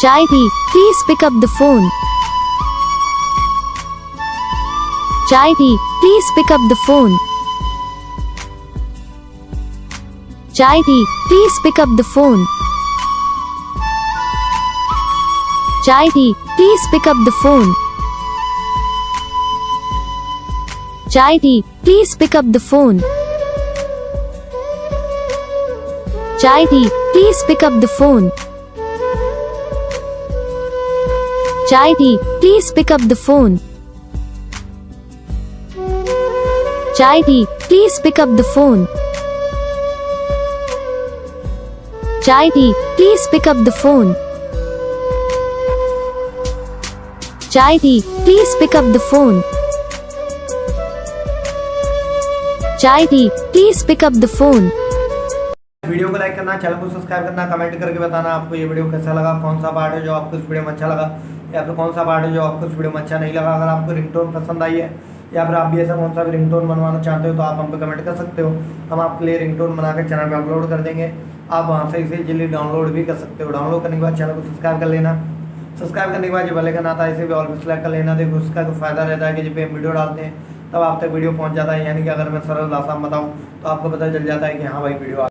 Jaydeep, please pick up the phone. Jaydeep, please pick up the phone. Jaydeep, please pick up the phone. Jaydeep, please pick up the phone. Jaydeep, please pick up the phone. Jaydeep, please pick up the phone. Jaydeep, please pick up the phone. Jaydeep, please pick up the phone. Jaydeep, please pick up the phone. Jaydeep, please pick up the phone. Jaydeep, please pick up the phone. Video को like करना, channel को subscribe करना, comment करके बताना आपको ये video कैसा लगा, कौन सा पार्ट है जो आपको इस वीडियो में अच्छा लगा या फिर कौन सा पार्ट है जो आपको इस वीडियो में अच्छा नहीं लगा। अगर आपको रिंगटोन पसंद आई है या फिर आप भी ऐसा कौन सा भी रिंगटोन बनवाना चाहते हो तो आप हम पे कमेंट कर सकते हो। हम आपके लिए रिंगटोन बना के चैनल पर अपलोड कर देंगे। आप वहाँ से इसे जल्दी डाउनलोड भी कर सकते हो। डाउनलोड करने के बाद चैनल को सब्सक्राइब कर लेना। सब्सक्राइब करने के बाद जो बेल आइकन आता है इसे भी ऑल पे सेलेक्ट कर लेना। देखो उसका तो फायदा रहता है कि जब हम वीडियो डालते हैं तब आप तक वीडियो पहुंच जाता है, यानी कि अगर मैं सरल भाषा में बताऊं तो आपको पता चल जाता है कि हाँ भाई वीडियो